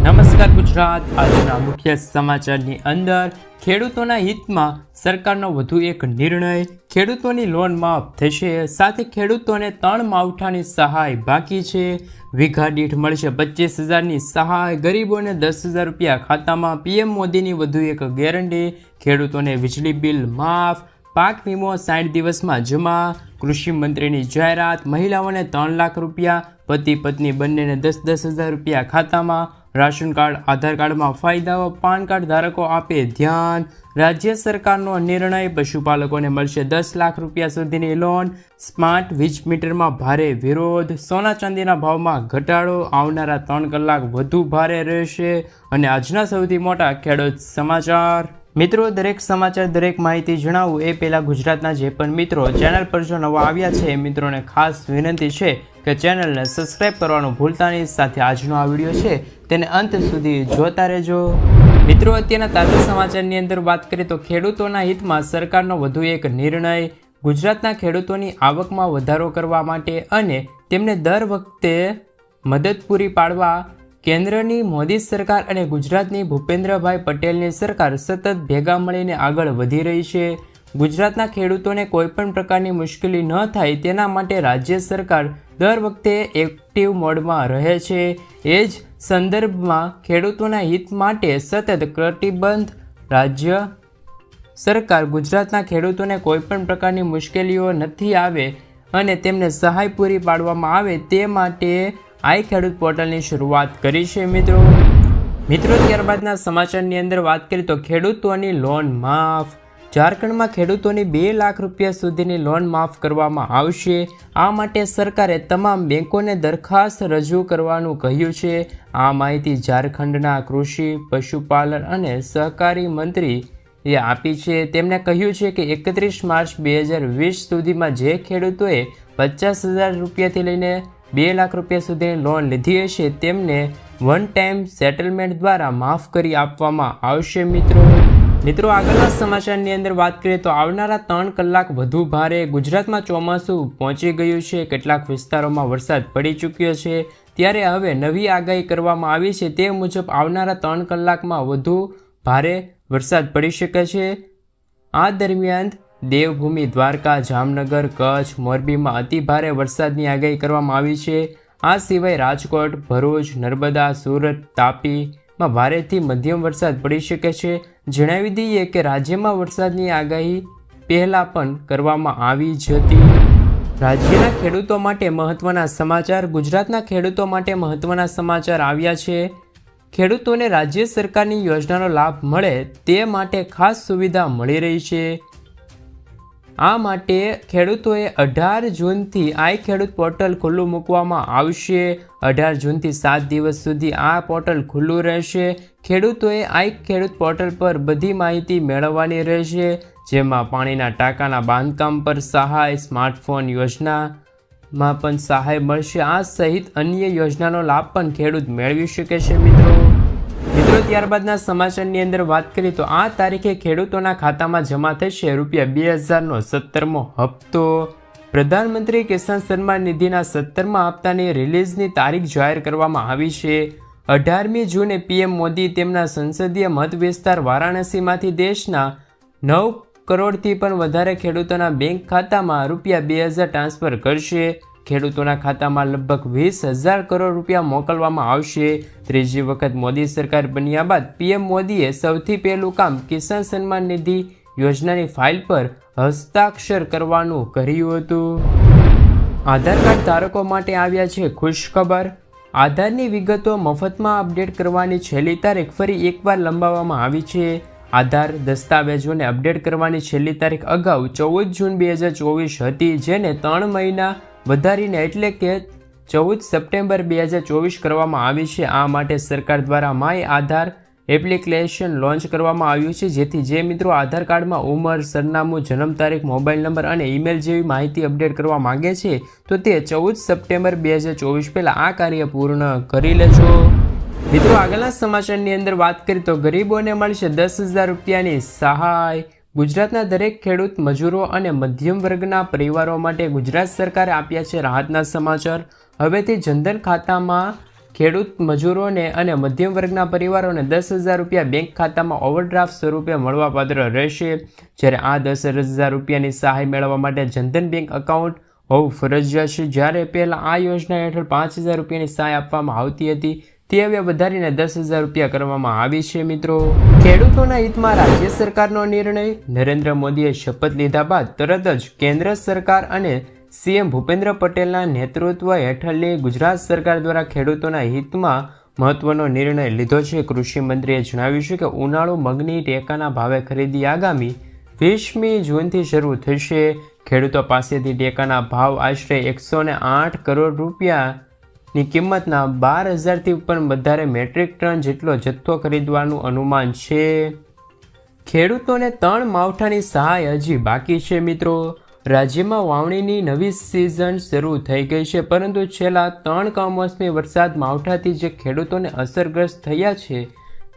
નમસ્કાર ગુજરાત। આજના મુખ્ય સમાચારની અંદર ખેડૂતોના હિતમાં સરકારનો વધુ એક નિર્ણય, ખેડૂતોની લોન માફ થશે, સાથે ખેડૂતોને 3 માવઠાની સહાય બાકી છે, વીઘા દીઠ મળશે 25,000ની સહાય, ગરીબોને 10,000 રૂપિયા ખાતામાં, પીએમ મોદીની વધુ એક ગેરંટી, ખેડૂતોને વીજળી બિલ માફ, પાક વીમો 60 દિવસમાં જમા, કૃષિ મંત્રીની જાહેરાત, મહિલાઓને 3 લાખ રૂપિયા, પતિ પત્ની બંનેને 10,000 રૂપિયા ખાતામાં, રાશન કાર્ડ આધાર કાર્ડમાં ફાયદાઓ, પાન કાર્ડ ધારકો આપે ધ્યાન, રાજ્ય સરકારનો નિર્ણય, પશુપાલકોને મળશે 10 લાખ રૂપિયા સુધીની લોન, સ્માર્ટ વીજ મીટરમાં ભારે વિરોધ, સોના ચાંદીના ભાવમાં ઘટાડો, આવનારા 3 કલાક વધુ ભારે રહેશે અને આજના સૌથી મોટા ખેડૂત સમાચાર। મિત્રો, દરેક સમાચાર દરેક માહિતી જણાવું એ પહેલાં ગુજરાતના જે પણ મિત્રો ચેનલ પર જો નવા આવ્યા છે એ મિત્રોને ખાસ વિનંતી છે કે ચેનલને સબસ્ક્રાઈબ કરવાનું ભૂલતા નહીં, સાથે આજનો આ વિડીયો છે તેને અંત સુધી જોતા રહેજો। મિત્રો, અત્યારના તાજા સમાચારની અંદર વાત કરીએ તો ખેડૂતોના હિતમાં સરકારનો વધુ એક નિર્ણય, ગુજરાતના ખેડૂતોની આવકમાં વધારો કરવા માટે અને તેમને દર વખતે મદદ પૂરી પાડવા કેન્દ્રની મોદી સરકાર અને ગુજરાતની ભૂપેન્દ્રભાઈ પટેલની સરકાર સતત ભેગા મળીને આગળ વધી રહી છે। ગુજરાતના ખેડૂતોને કોઈપણ પ્રકારની મુશ્કેલી ન થાય તેના માટે રાજ્ય સરકાર દર વખતે એક્ટિવ મોડમાં રહે છે। એ જ સંદર્ભમાં ખેડૂતોના હિત માટે સતત કટિબદ્ધ રાજ્ય સરકાર ગુજરાતના ખેડૂતોને કોઈપણ પ્રકારની મુશ્કેલીઓ નથી આવે અને તેમને સહાય પૂરી પાડવામાં આવે તે માટે આઈ ખેડૂત પોર્ટલની શરૂઆત કરી છે। મિત્રો, ત્યારબાદના સમાચારની અંદર વાત કરીએ તો ખેડૂતોની લોન માફ, ઝારખંડમાં ખેડૂતોની 2 લાખ રૂપિયા સુધીની લોન માફ કરવામાં આવશે। આ માટે સરકારે તમામ બેંકોને દરખાસ્ત રજૂ કરવાનું કહ્યું છે। આ માહિતી ઝારખંડના કૃષિ, પશુપાલન અને સહકારી મંત્રીએ આપી છે। તેમણે કહ્યું છે કે 31 માર્ચ 2020 સુધીમાં જે ખેડૂતોએ 50,000 રૂપિયાથી લઈને 2 લાખ રૂપિયા સુધીની લોન લીધી હશે તેમને વન ટાઈમ સેટલમેન્ટ દ્વારા માફ કરી આપવામાં આવશે। મિત્રો, આગળના સમાચારની અંદર વાત કરીએ તો આવનારા 3 કલાક વધુ ભારે, ગુજરાતમાં ચોમાસું પહોંચી ગયું છે, કેટલાક વિસ્તારોમાં વરસાદ પડી ચૂક્યો છે, ત્યારે હવે નવી આગાહી કરવામાં આવી છે તે મુજબ આવનારા 3 કલાકમાં વધુ ભારે વરસાદ પડી શકે છે। આ દરમિયાન દેવભૂમિ દ્વારકા, જામનગર, કચ્છ, મોરબીમાં અતિ ભારે વરસાદની આગાહી કરવામાં આવી છે। આ સિવાય રાજકોટ, ભરૂચ, નર્મદા, સુરત, તાપીમાં ભારેથી મધ્યમ વરસાદ પડી શકે છે। જણાવી દઈએ કે રાજ્યમાં વરસાદની આગાહી પહેલાં પણ કરવામાં આવી જ હતી। રાજ્યના ખેડૂતો માટે મહત્વના સમાચાર, ગુજરાતના ખેડૂતો માટે મહત્વના સમાચાર આવ્યા છે। ખેડૂતોને રાજ્ય સરકારની યોજનાનો લાભ મળે તે માટે ખાસ સુવિધા મળી રહી છે। આ માટે ખેડૂતોએ 18 જૂનથી આઈ ખેડૂત પોર્ટલ ખુલ્લું મૂકવામાં આવશે। 18 જૂનથી 7 દિવસ સુધી આ પોર્ટલ ખુલ્લું રહેશે। ખેડૂતોએ આઈ ખેડૂત પોર્ટલ પર બધી માહિતી મેળવવાની રહેશે, જેમાં પાણીના ટાંકાના બાંધકામ પર સહાય, સ્માર્ટફોન યોજનામાં પણ સહાય મળશે। આ સહિત અન્ય યોજનાનો લાભ પણ ખેડૂત મેળવી શકે છે। મિત્રો, ત્યારબાદના સમાચારની અંદર વાત કરીએ તો આ તારીખે ખેડૂતોના ખાતામાં જમા થશે ₹2,000નો 17મો હપ્તો। પ્રધાનમંત્રી કિસાન સન્માન નિધિના 17મા હપ્તાની રિલીઝની તારીખ જાહેર કરવામાં આવી છે। 18મી જૂને પીએમ મોદી તેમના સંસદીય મત વિસ્તાર વારાણસીમાંથી દેશના 9 કરોડથી પણ વધારે ખેડૂતોના બેંક ખાતામાં ₹2,000 ટ્રાન્સફર કરશે। ખેડૂતોના ખાતામાં લગભગ 20,000 કરોડ રૂપિયા મોકલવામાં આવશે। ત્રીજી વખત મોદી સરકાર બન્યા બાદ પીએમ મોદીએ સૌથી પહેલું કામ કિસાન સન્માન નિધિ યોજનાની ફાઇલ પર હસ્તાક્ષર કરવાનું કર્યું હતું। આધાર કાર્ડ ધારકો માટે આવ્યા છે ખુશખબર, આધારની વિગતો મફતમાં અપડેટ કરવાની છેલ્લી તારીખ ફરી એકવાર લંબાવવામાં આવી છે। આધાર દસ્તાવેજોને અપડેટ કરવાની છેલ્લી તારીખ અગાઉ 14 જૂન 2024 હતી, જેને 3 મહિના વધારીને એટલે કે 14 સપ્ટેમ્બર 2024 કરવામાં આવી છે। આ માટે સરકાર દ્વારા માય આધાર એપ્લિકેશન લોન્ચ કરવામાં આવ્યું છે, જેથી જે મિત્રો આધાર કાર્ડમાં ઉંમર, સરનામું, જન્મ તારીખ, મોબાઈલ નંબર અને ઈમેલ જેવી માહિતી અપડેટ કરવા માંગે છે તો તે 14 સપ્ટેમ્બર 2024 પહેલાં આ કાર્ય પૂર્ણ કરી લેજો। મિત્રો, આગળના સમાચારની અંદર વાત કરીએ તો ગરીબોને મળશે 10,000 રૂપિયાની સહાય। ગુજરાતના દરેક ખેડૂત, મજૂરો અને મધ્યમ વર્ગના પરિવારો માટે ગુજરાત સરકારે આપ્યા છે રાહતના સમાચાર। હવેથી જનધન ખાતામાં ખેડૂત મજૂરોને અને મધ્યમ વર્ગના પરિવારોને 10,000 રૂપિયા બેંક ખાતામાં ઓવરડ્રાફ્ટ સ્વરૂપે મળવાપાત્ર રહેશે. જ્યારે આ 10,000 રૂપિયાની સહાય મેળવવા માટે જનધન બેંક એકાઉન્ટ હોવું ફરજિયાત છે. જ્યારે પહેલાં આ યોજના હેઠળ 5,000 રૂપિયાની સહાય આપવામાં આવતી હતી, તે હવે વધારીને 10,000 રૂપિયા કરવામાં આવી છે. મિત્રો, ખેડૂતોના હિતમાં રાજ્ય સરકારનો નિર્ણય. નરેન્દ્ર મોદીએ શપથ લીધા બાદ તરત જ કેન્દ્ર સરકાર અને સીએમ ભૂપેન્દ્ર પટેલના નેતૃત્વ હેઠળની ગુજરાત સરકાર દ્વારા ખેડૂતોના હિતમાં મહત્વનો નિર્ણય લીધો છે. કૃષિ મંત્રીએ જણાવ્યું છે કે ઉનાળુ મગની ટેકાના ભાવે ખરીદી આગામી 20મી જૂનથી શરૂ થશે. ખેડૂતો પાસેથી ટેકાના ભાવ આશરે 108 કરોડ રૂપિયાની કિંમતના 12,000થી પણ વધારે મેટ્રિક ટન જેટલો જથ્થો ખરીદવાનું અનુમાન છે. ખેડૂતોને 3 માવઠાની સહાય હજી બાકી છે. મિત્રો, રાજ્યમાં વાવણીની નવી સિઝન શરૂ થઈ ગઈ છે, પરંતુ છેલ્લા 3 કમોસમી વરસાદ માવઠાથી જે ખેડૂતોને અસરગ્રસ્ત થયા છે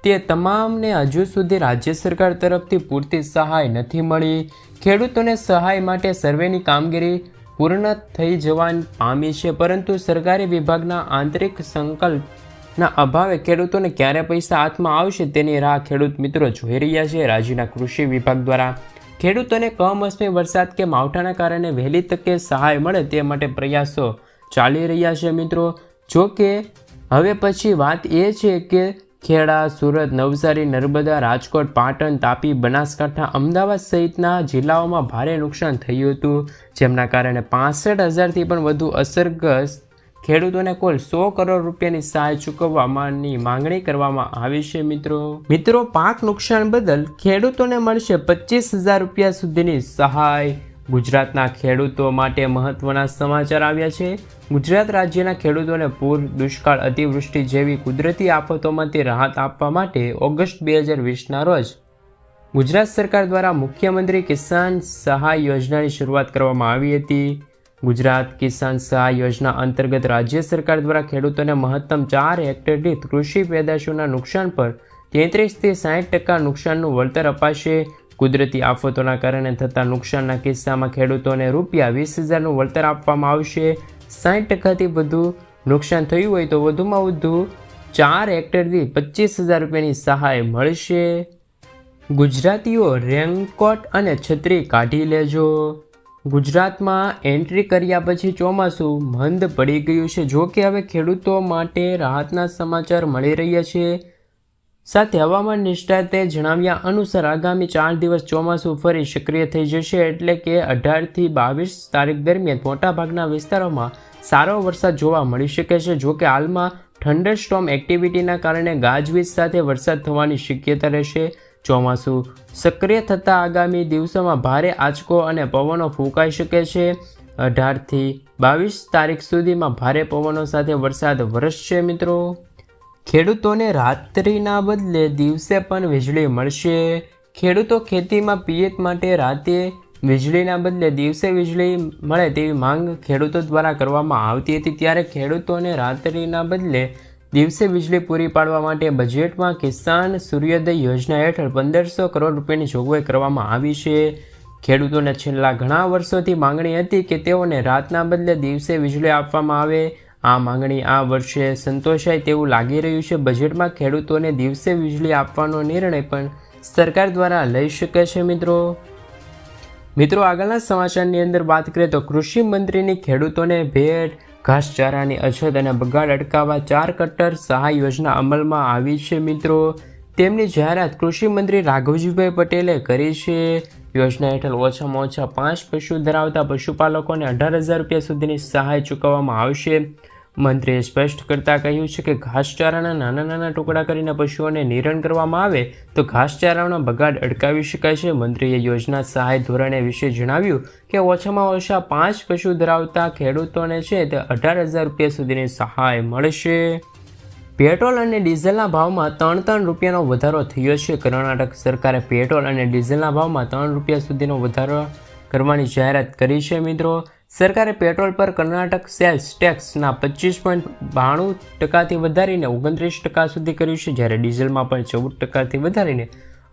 તે તમામને હજુ સુધી રાજ્ય સરકાર તરફથી પૂરતી સહાય નથી મળી. ખેડૂતોને સહાય માટે સર્વેની કામગીરી પૂર્ણ થઈ જવા પામી છે, પરંતુ સરકારી વિભાગના આંતરિક સંકલ્પના અભાવે ખેડૂતોને ક્યારે પૈસા હાથમાં આવશે તેની રાહ ખેડૂત મિત્રો જોઈ રહ્યા છે. રાજ્યના કૃષિ વિભાગ દ્વારા ખેડૂતોને કમોસમી વરસાદ કે માવઠાના કારણે વહેલી તકે સહાય મળે તે માટે પ્રયાસો ચાલી રહ્યા છે. મિત્રો, જો કે હવે પછી વાત એ છે કે ખેડા, સુરત, નવસારી, નર્મદા, રાજકોટ, પાટણ, તાપી, બનાસકાંઠા, અમદાવાદ સહિતના જિલ્લાઓમાં ભારે નુકસાન થયું હતું, જેમના કારણે 65,000થી પણ વધુ અસરગ્રસ્ત ખેડૂતોને કુલ 100 કરોડ રૂપિયાની સહાય ચૂકવવાની માંગણી કરવામાં આવી છે. મિત્રો, પાક નુકસાન બદલ ખેડૂતોને મળશે 25,000 રૂપિયા સુધીની સહાય. ગુજરાતના ખેડૂતો માટે મહત્વના સમાચાર આવ્યા છે. ગુજરાત રાજ્યના ખેડૂતોને પૂર, દુષ્કાળ, અતિવૃષ્ટિ જેવી કુદરતી આફતોમાંથી રાહત આપવા માટે ઓગસ્ટ 2020ના રોજ ગુજરાત સરકાર દ્વારા મુખ્યમંત્રી કિસાન સહાય યોજનાની શરૂઆત કરવામાં આવી હતી. ગુજરાત કિસાન સહાય યોજના અંતર્ગત રાજ્ય સરકાર દ્વારા ખેડૂતોને મહત્તમ 4 હેક્ટર દીઠ કૃષિ પેદાશોના નુકસાન પર 33થી 60% નુકસાનનું વળતર અપાશે. કુદરતી આફતોના કારણે થતા નુકસાનના કિસ્સામાં ખેડૂતોને રૂપિયા 20,000નું વળતર આપવામાં આવશે. 60%થી વધુ નુકસાન થયું હોય તો વધુમાં વધુ 4 હેક્ટરથી 25,000 રૂપિયાની સહાય મળશે. ગુજરાતીઓ રેનકોટ અને છત્રી કાઢી લેજો. ગુજરાતમાં એન્ટ્રી કર્યા પછી ચોમાસું મંદ પડી ગયું છે. જો કે હવે ખેડૂતો માટે રાહતના સમાચાર મળી રહ્યા છે. સાથે હવામાન નિષ્ણાતે જણાવ્યા અનુસાર આગામી 4 દિવસ ચોમાસું ફરી સક્રિય થઈ જશે, એટલે કે 18થી 22 તારીખ દરમિયાન મોટાભાગના વિસ્તારોમાં સારો વરસાદ જોવા મળી શકે છે. જો કે હાલમાં થંડરસ્ટોર્મ એક્ટિવિટીના કારણે ગાજવીજ સાથે વરસાદ થવાની શક્યતા રહેશે. ચોમાસું સક્રિય થતાં આગામી દિવસોમાં ભારે આંચકો અને પવનો ફૂંકાઈ શકે છે. 18થી 22 તારીખ સુધીમાં ભારે પવનો સાથે વરસાદ વરસશે. મિત્રો, ખેડૂતોને રાત્રિના બદલે દિવસે પણ વીજળી મળશે. ખેડૂતો ખેતીમાં પિયત માટે રાતે વીજળીના બદલે દિવસે વીજળી મળે તેવી માંગ ખેડૂતો દ્વારા કરવામાં આવતી હતી. ત્યારે ખેડૂતોને રાત્રિના બદલે દિવસે વીજળી પૂરી પાડવા માટે બજેટમાં કિસાન સૂર્યોદય યોજના હેઠળ 1,500 કરોડ રૂપિયાની જોગવાઈ કરવામાં આવી છે. ખેડૂતોને છેલ્લા ઘણા વર્ષોથી માંગણી હતી કે તેઓને રાતના બદલે દિવસે વીજળી આપવામાં આવે. આ માંગણી આ વર્ષે સંતોષાય તેવું લાગી રહ્યું છે. બજેટમાં ખેડૂતોને દિવસે વીજળી આપવાનો નિર્ણય પણ સરકાર દ્વારા લઈ શકે છે. મિત્રો, આગળના સમાચારની અંદર વાત કરીએ તો કૃષિ મંત્રીની ખેડૂતોને ભેટ. ઘાસચારાની અછત અને બગાડ અટકાવવા 4 કટ્ટર સહાય યોજના અમલમાં આવી છે. મિત્રો, તેમની જાહેરાત કૃષિ મંત્રી રાઘવજીભાઈ પટેલે કરી છે. યોજના હેઠળ ઓછામાં ઓછા 5 પશુ ધરાવતા પશુપાલકોને 18,000 રૂપિયા સુધીની સહાય ચૂકવવામાં આવશે. મંત્રીએ સ્પષ્ટ કરતાં કહ્યું છે કે ઘાસચારાના નાના ટુકડા કરીને પશુઓને નિરણ કરવામાં આવે તો ઘાસચારાનો બગાડ અટકાવી શકાય છે. મંત્રીએ યોજના સહાય ધોરણે વિશે જણાવ્યું કે ઓછામાં ઓછા 5 પશુ ધરાવતા ખેડૂતોને છે તે 18,000 રૂપિયા સુધીની સહાય મળશે. પેટ્રોલ અને ડીઝલના ભાવમાં 3 રૂપિયાનો વધારો થયો છે. કર્ણાટક સરકારે પેટ્રોલ અને ડીઝલના ભાવમાં 3 રૂપિયા સુધીનો વધારો કરવાની જાહેરાત કરી છે. મિત્રો, સરકારે પેટ્રોલ પર કર્ણાટક સેલ્સ ટેક્સના 25.92%થી વધારીને 29% સુધી કર્યું છે, જ્યારે ડીઝલમાં પણ 14%થી વધારીને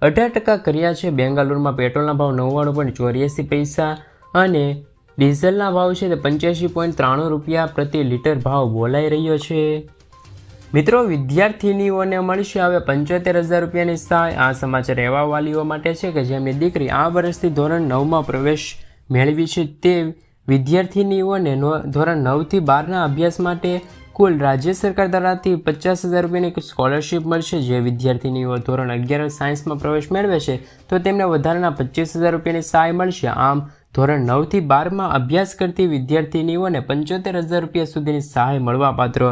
18% કર્યા છે. બેંગાલુરુમાં પેટ્રોલના ભાવ 99.84 પૈસા અને ડીઝલના ભાવ છે તે 85.93 રૂપિયા પ્રતિ લીટર ભાવ બોલાઈ રહ્યો છે. મિત્રો, વિદ્યાર્થીનીઓને મળશે હવે 75,000 રૂપિયાની સહાય. આ સમાચાર એવા વાલીઓ માટે છે કે જેમની દીકરી આ વર્ષથી ધોરણ 9માં પ્રવેશ મેળવી છે. તે વિદ્યાર્થીનીઓને ધોરણ 9થી 12ના અભ્યાસ માટે કુલ રાજ્ય સરકાર તરફથી 50,000 રૂપિયાની સ્કોલરશીપ મળશે. જે વિદ્યાર્થીનીઓ ધોરણ 11 સાયન્સમાં પ્રવેશ મેળવે છે તો તેમને વધારાના 25,000 રૂપિયાની સહાય મળશે. આમ ધોરણ 9થી 12માં અભ્યાસ કરતી વિદ્યાર્થીનીઓને 75,000 રૂપિયા સુધીની સહાય મળવાપાત્ર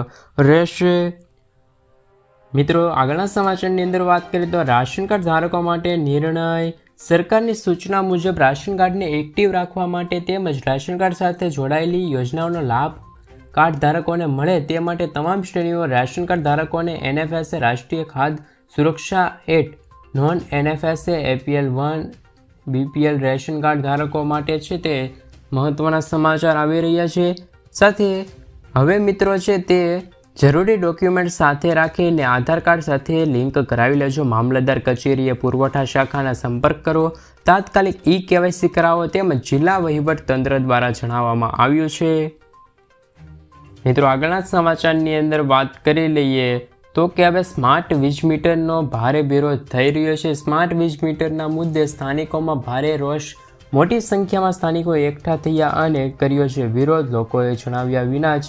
રહેશે. મિત્રો, આગળના સમાચારની અંદર વાત કરીએ તો રાશન કાર્ડ ધારકો માટે નિર્ણય. સરકારની સૂચના મુજબ રાશન કાર્ડને એક્ટિવ રાખવા માટે તેમજ રાશન કાર્ડ સાથે જોડાયેલી યોજનાઓનો લાભ કાર્ડ ધારકોને મળે તે માટે તમામ શ્રેણીઓ રાશન કાર્ડ ધારકોને NFSA રાષ્ટ્રીય ખાદ્ય સુરક્ષા act, non NFSA APL 1 BPL ration card ધારકો માટે છે તે મહત્ત્વના સમાચાર આવી રહ્યા છે. સાથે હવે મિત્રો છે તે જરૂરી ડોક્યુમેન્ટ સાથે રાખીને આધાર કાર્ડ સાથે લિંક કરાવી લેજો. મામલતદાર કચેરીએ પુરવઠા શાખાના સંપર્ક કરો. તાત્કાલિક KYC કરાવો તેમજ જિલ્લા વહીવટ તંત્ર દ્વારા જણાવવામાં આવ્યું છે. મિત્રો, આગળના સમાચારની અંદર વાત કરી લઈએ તો કે હવે સ્માર્ટ વીજ મીટરનો ભારે વિરોધ થઈ રહ્યો છે. સ્માર્ટ વીજ મીટરના મુદ્દે સ્થાનિકોમાં ભારે રોષ. મોટી સંખ્યામાં સ્થાનિકો એકઠા થયા અને કર્યો છે વિરોધ. લોકોએ જણાવ્યા વિના જ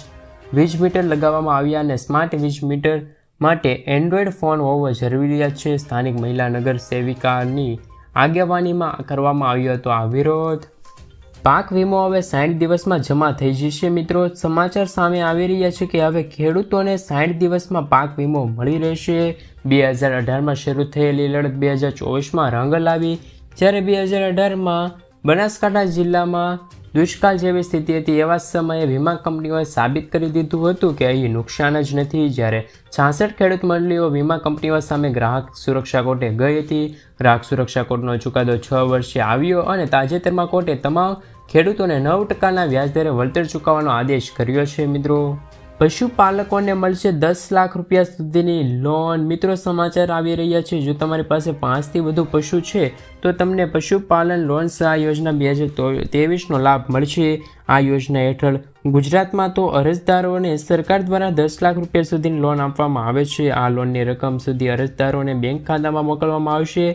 વીજ મીટર લગાવવામાં આવ્યા અને સ્માર્ટ વીજ મીટર માટે એન્ડ્રોઈડ ફોન હોવો જરૂરિયાત છે. સ્થાનિક મહિલા નગર સેવિકાની આગેવાનીમાં કરવામાં આવ્યો હતો આ વિરોધ. પાક વીમો હવે 60 દિવસમાં જમા થઈ જશે. મિત્રો, સમાચાર સામે આવી રહ્યા છે કે હવે ખેડૂતોને 60 દિવસમાં પાક વીમો મળી રહેશે. 2018માં શરૂ થયેલી લડત 2024માં રંગ લાવી. જ્યારે 2018માં બનાસકાંઠા જિલ્લામાં દુષ્કાળ જેવી સ્થિતિ હતી એવા સમયે વીમા કંપનીઓએ સાબિત કરી દીધું હતું કે અહીં નુકસાન જ નથી. જ્યારે 66 ખેડૂત મંડળીઓ વીમા કંપનીઓ સામે ગ્રાહક સુરક્ષા કોર્ટે ગઈ હતી. ગ્રાહક સુરક્ષા કોર્ટનો ચુકાદો 6 વર્ષે આવ્યો અને તાજેતરમાં કોર્ટે તમામ ખેડૂતોને 9% વ્યાજદરે વળતર ચૂકવવાનો આદેશ કર્યો છે. મિત્રો, પશુપાલકોને મળશે 10 લાખ રૂપિયા સુધીની લોન. મિત્રો, સમાચાર આવી રહ્યા છે જો તમારી પાસે 5થી વધુ પશુ છે તો તમને પશુપાલન લોન સહાય યોજના 2023નો લાભ મળશે. આ યોજના હેઠળ ગુજરાતમાં તો અરજદારોને સરકાર દ્વારા 10 લાખ રૂપિયા સુધીની લોન આપવામાં આવે છે. આ લોનની રકમ સુધી અરજદારોને બેંક ખાતામાં મોકલવામાં આવશે.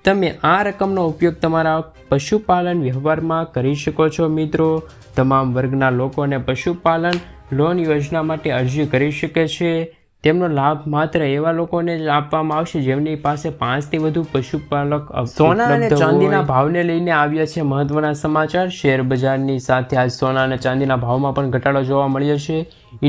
તમે આ રકમનો ઉપયોગ તમારા પશુપાલન વ્યવહારમાં કરી શકો છો. મિત્રો, તમામ વર્ગના લોકોને પશુપાલન લોન યોજના માટે અરજી કરી શકે છે. તેમનો લાભ માત્ર એવા લોકોને જ આપવામાં આવશે જેમની પાસે 5થી વધુ પશુપાલક. સોના અને ચાંદીના ભાવને લઈને આવ્યા છે મહત્વના સમાચાર. શેર બજારની સાથે આજ સોના અને ચાંદીના ભાવમાં પણ ઘટાડો જોવા મળ્યો છે.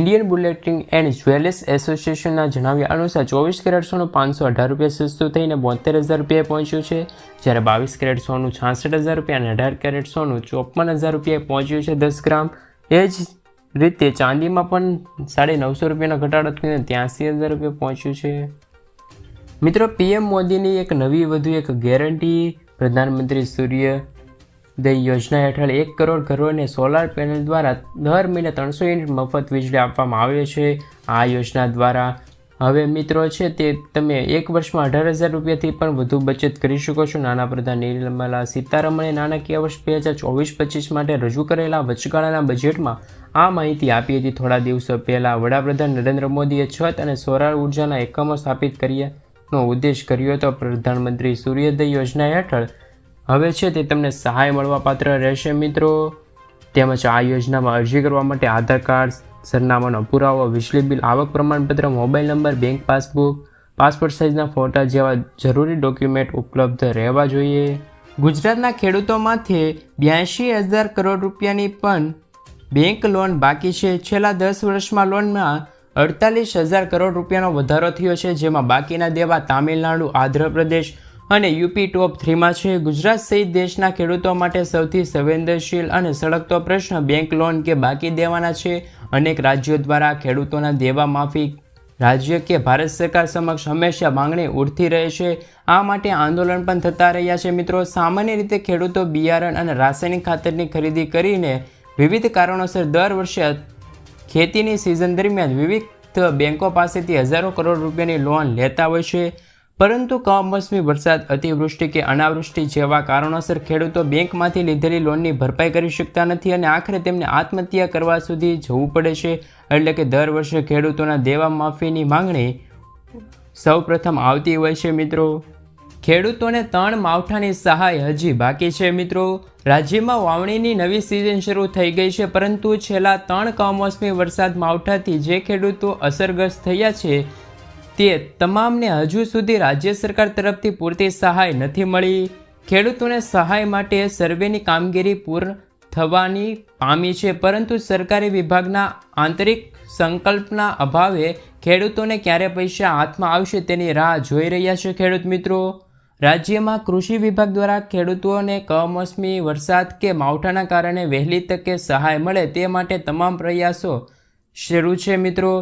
ઇન્ડિયન બુલેટિન એન્ડ જ્વેલર્સ એસોસિએશનના જણાવ્યા અનુસાર 24 કેરેટ સોનું 518 રૂપિયા સસ્તું થઈને 72,000 રૂપિયાએ પહોંચ્યું છે. જ્યારે 22 કેરેટ સોનું 66,000 રૂપિયા અને 18 કેરેટ સોનું 54,000 રૂપિયાએ પહોંચ્યું છે 10 ગ્રામ. એ જ રીતે ચાંદીમાં પણ 950 રૂપિયાનો ઘટાડો થઈને 83,000 રૂપિયા પહોંચ્યું છે. મિત્રો, PM મોદીની એક નવી વધુ એક ગેરંટી. પ્રધાનમંત્રી સૂર્યોદય યોજના હેઠળ 1 કરોડ ઘરોને સોલાર પેનલ દ્વારા દર મહિને 300 યુનિટ મફત વીજળી આપવામાં આવે છે. આ યોજના દ્વારા હવે મિત્રો છે તે તમે એક વર્ષમાં 18,000 રૂપિયાથી પણ વધુ બચત કરી શકો છો. નાણાપ્રધાન નિર્મલા સીતારમણે નાણાકીય વર્ષ 2024-25 માટે રજૂ કરેલા વચગાળાના બજેટમાં આ માહિતી આપી હતી. થોડા દિવસો પહેલાં વડાપ્રધાન નરેન્દ્ર મોદીએ છત અને સૌર ઉર્જાના એકમો સ્થાપિત કર્યાનો ઉદ્દેશ કર્યો હતો. પ્રધાનમંત્રી સૂર્યોદય યોજના હેઠળ હવે છે તે તમને સહાય મળવાપાત્ર રહેશે. મિત્રો, તેમજ આ યોજનામાં અરજી કરવા માટે આધાર કાર્ડ, સરનામાનો પુરાવો, વીજળી બિલ, આવક પ્રમાણપત્ર, mobile number, bank passbook, passport સાઇઝના ફોટા જેવા જરૂરી ડોક્યુમેન્ટ ઉપલબ્ધ રહેવા જોઈએ. ગુજરાતના ખેડૂતોમાંથી 82,000 કરોડ રૂપિયાની પણ બેંક લોન બાકી છે. છેલ્લા 10 વર્ષમાં લોનમાં 48,000 કરોડ રૂપિયાનો વધારો થયો છે, જેમાં બાકીના દેવા તામિલનાડુ, આંધ્રપ્રદેશ અને યુપી ટોપ 3માં છે. ગુજરાત સહિત દેશના ખેડૂતો માટે સૌથી સંવેદનશીલ અને સળગતો પ્રશ્ન બેંક લોન કે બાકી દેવાના છે. અનેક રાજ્યો દ્વારા ખેડૂતોના દેવા માફી રાજ્ય કે ભારત સરકાર સમક્ષ હંમેશા માંગણી ઉઠતી રહે છે. આ માટે આંદોલન પણ થતા રહ્યા છે. મિત્રો, સામાન્ય રીતે ખેડૂતો બિયારણ અને રાસાયણિક ખાતરની ખરીદી કરીને વિવિધ કારણોસર દર વર્ષે ખેતીની સિઝન દરમિયાન વિવિધ બેંકો પાસેથી હજારો કરોડ રૂપિયાની લોન લેતા હોય છે. પરંતુ કમોસમી વરસાદ, અતિવૃષ્ટિ કે અનાવૃષ્ટિ જેવા કારણોસર ખેડૂતો બેંકમાંથી લીધેલી લોનની ભરપાઈ કરી શકતા નથી અને આખરે તેમને આત્મહત્યા કરવા સુધી જવું પડે છે. એટલે કે દર વર્ષે ખેડૂતોના દેવા માફીની માંગણી સૌપ્રથમ આવતી હોય છે મિત્રો. ખેડૂતોને ત્રણ માવઠાની સહાય હજી બાકી છે મિત્રો. રાજ્યમાં વાવણીની નવી સિઝન શરૂ થઈ ગઈ છે, પરંતુ છેલ્લા 3 કમોસમી વરસાદ માવઠાથી જે ખેડૂતો અસરગ્રસ્ત થયા છે તે તમામને હજુ સુધી રાજ્ય સરકાર તરફથી પૂરતી સહાય નથી મળી. ખેડૂતોને સહાય માટે સર્વેની કામગીરી પૂર્ણ થવાની પામી છે, પરંતુ સરકારી વિભાગના આંતરિક સંકલ્પના અભાવે ખેડૂતોને ક્યારે પૈસા હાથમાં આવશે તેની રાહ જોઈ રહ્યા છે ખેડૂત મિત્રો. રાજ્યમાં કૃષિ વિભાગ દ્વારા ખેડૂતોને કમોસમી વરસાદ કે માવઠાના કારણે વહેલી તકે સહાય મળે તે માટે તમામ પ્રયાસો શરૂ છે મિત્રો.